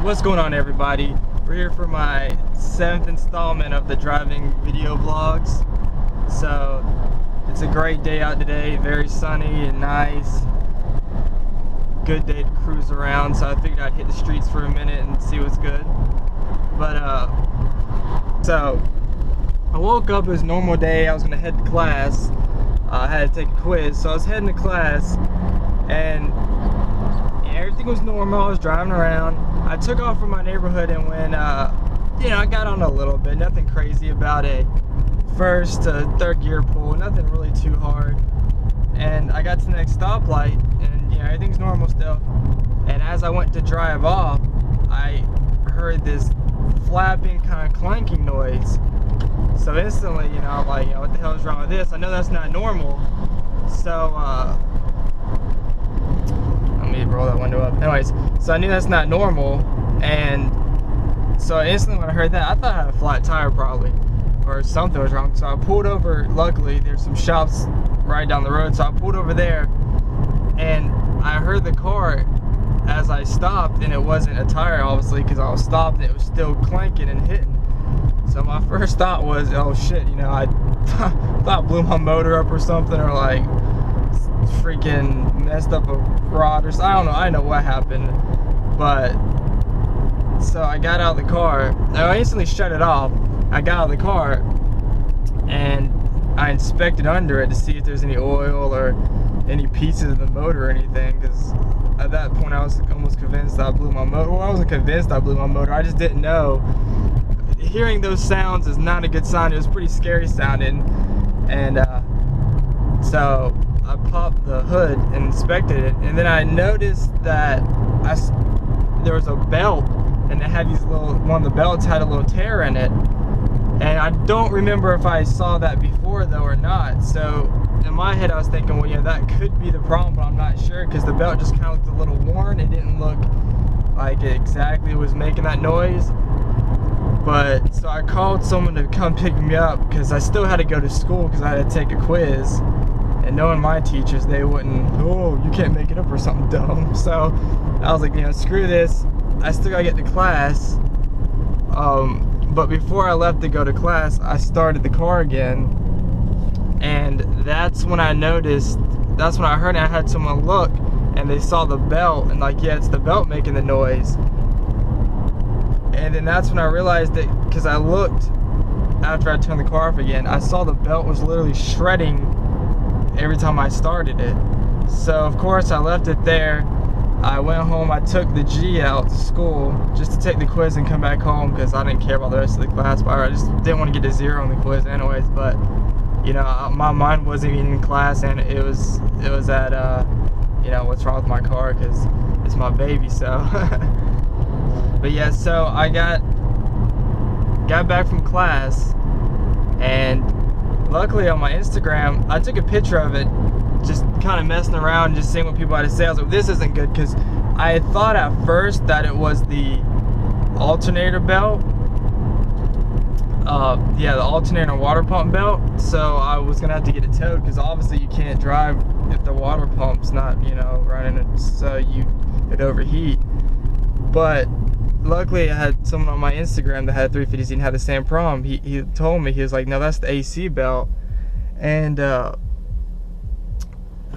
What's going on, everybody? We're here for my 7th installment of the driving video vlogs. So it's a great day out today, very sunny and nice. Good day to cruise around, so I figured I'd hit the streets for a minute and see what's good. But so I woke up, it was a normal day. I was gonna head to class. I had to take a quiz, so I was heading to class and everything was normal. I was driving around. I took off from my neighborhood and when you know, I got on a little bit, nothing crazy about a first to third gear pull, nothing really too hard. And I got to the next stoplight and you know, everything's normal still. And as I went to drive off, I heard this flapping, kind of clanking noise. So instantly, you know, I'm like, you know, what the hell is wrong with this? I know that's not normal. So let me roll that window up. Anyways, so I knew that's not normal, and so instantly when I heard that, I thought I had a flat tire probably, or something was wrong. So I pulled over. Luckily, there's some shops right down the road, so I pulled over there, and I heard the car as I stopped, and it wasn't a tire, obviously, because I was stopped and it was still clanking and hitting. So my first thought was, oh shit, you know, I thought I blew my motor up or something, or like freaking messed up a rod or something. I don't know, I don't know what happened. But so I got out of the car. I instantly shut it off. I got out of the car and I inspected under it to see if there's any oil or any pieces of the motor or anything, because at that point I was almost convinced I blew my motor. Well, I wasn't convinced I blew my motor, I just didn't know. Hearing those sounds is not a good sign. It was pretty scary sounding. And so I popped the hood and inspected it, and then I noticed that there was a belt, and it had these little, one of the belts had a little tear in it, and I don't remember if I saw that before though or not. So in my head I was thinking, well, yeah, that could be the problem, but I'm not sure, because the belt just kind of looked a little worn. It didn't look like it exactly was making that noise. But so I called someone to come pick me up, because I still had to go to school because I had to take a quiz. And knowing my teachers, they wouldn't, oh, you can't make it up or something dumb. So I was like, you know, screw this. I still gotta get to class. But before I left to go to class, I started the car again. And that's when I noticed, that's when I heard it. I had someone look and they saw the belt and like, yeah, it's the belt making the noise. And then that's when I realized that, because I looked after I turned the car off again, I saw the belt was literally shredding every time I started it. So of course I left it there. I went home, I took the G out to school just to take the quiz and come back home, because I didn't care about the rest of the class. But I just didn't want to get a 0 on the quiz anyways. But you know, my mind wasn't even in class, and it was at you know, what's wrong with my car, because it's my baby. So but yeah, so I got back from class, and luckily on my Instagram, I took a picture of it, just kind of messing around, just seeing what people had to say. I was like, this isn't good, because I had thought at first that it was the alternator belt. Yeah, the alternator water pump belt. So I was gonna have to get it towed, because obviously you can't drive if the water pump's not, you know, running, so it'd overheat. But luckily I had someone on my Instagram that had 350Z and had the same problem. He told me, he was like, no, that's the AC belt. And I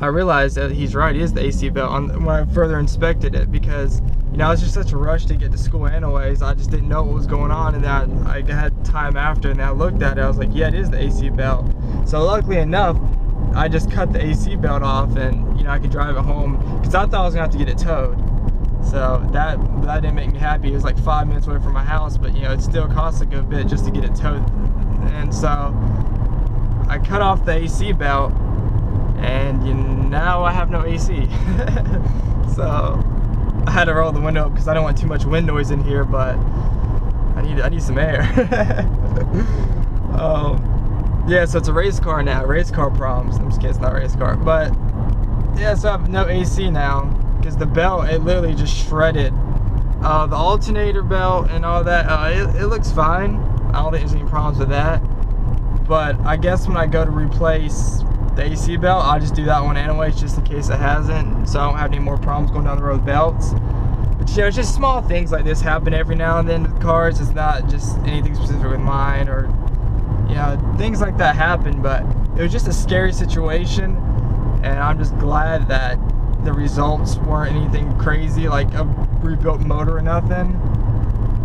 realized that he's right, it is the AC belt when I further inspected it, because you know, I was just such a rush to get to school anyways. I just didn't know what was going on, and then I had time after, and I looked at it, I was like, yeah, it is the AC belt. So luckily enough, I just cut the AC belt off, and you know, I could drive it home, because I thought I was gonna have to get it towed. So that didn't make me happy. It was like 5 minutes away from my house, but you know, it still costs a good bit just to get it towed. And so I cut off the AC belt, and now I have no AC. So I had to roll the window up because I don't want too much wind noise in here, but I need some air. Yeah, so it's a race car now. Race car problems. I'm just kidding, it's not a race car. But yeah, so I have no AC now, because the belt, it literally just shredded. The alternator belt and all that, it looks fine. I don't think there's any problems with that. But I guess when I go to replace the AC belt, I'll just do that one anyways, just in case it hasn't, so I don't have any more problems going down the road with belts. But you know, it's just small things like this happen every now and then with cars. It's not just anything specific with mine, or you know, things like that happen. But it was just a scary situation, and I'm just glad that the results weren't anything crazy like a rebuilt motor or nothing.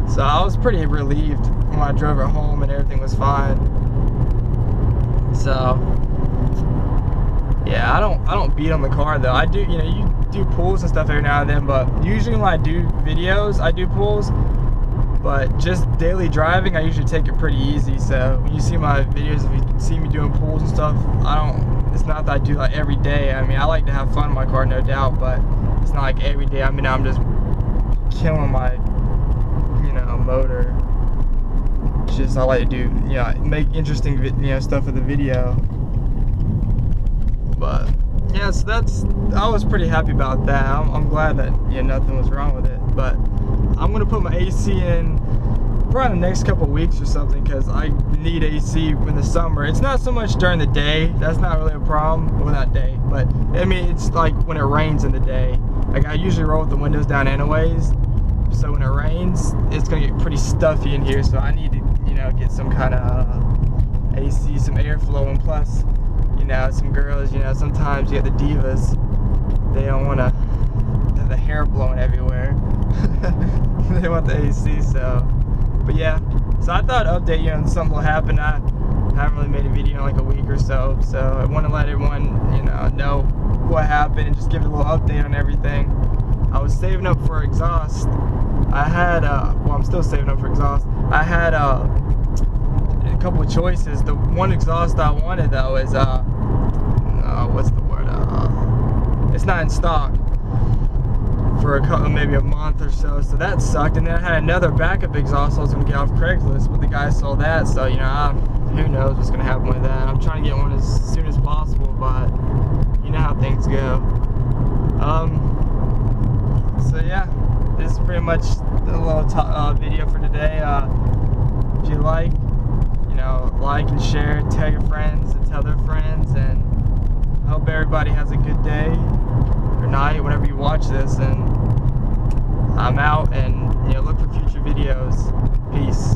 So I was pretty relieved when I drove it home and everything was fine. So yeah, I don't beat on the car though. I do, you know, you do pulls and stuff every now and then, but usually when I do videos, I do pulls. But just daily driving, I usually take it pretty easy. So when you see my videos, if you see me doing pulls and stuff, it's not that I do like every day. I mean, I like to have fun in my car, no doubt, but it's not like every day. I mean, I'm just killing my, you know, motor. It's just, I like to do, you know, make interesting, you know, stuff for the video. But yeah, so I was pretty happy about that. I'm glad that, you know, nothing was wrong with it. But I'm gonna put my AC in probably the next couple of weeks or something, because I need AC in the summer. It's not so much during the day. That's not really a problem. Well, not day, but I mean, it's like when it rains in the day. Like, I usually roll with the windows down anyways. So when it rains, it's gonna get pretty stuffy in here. So I need to, you know, get some kind of AC, some airflow. And plus, you know, some girls, you know, sometimes you get the divas. They don't want to have the hair blowing everywhere. They want the AC. So, but yeah. So I thought I'd update you on something will happen. I haven't really made a video in like a week or so. So I want to let everyone, you know what happened and just give a little update on everything. I was saving up for exhaust. I had, well, I'm still saving up for exhaust. I had a couple of choices. The one exhaust I wanted though is, what's the word? It's not in stock for a couple, maybe a month or so. So that sucked. And then I had another backup exhaust I was gonna get off Craigslist, but the guy sold that. So, you know, who knows what's gonna happen with that. I'm trying to get one as soon as possible, but you know how things go. So yeah, this is pretty much a little video for today. If you like, you know, like and share, tell your friends and tell their friends, and I hope everybody has a good day or night whenever you watch this. And I'm out, and you know, look for future videos. Peace.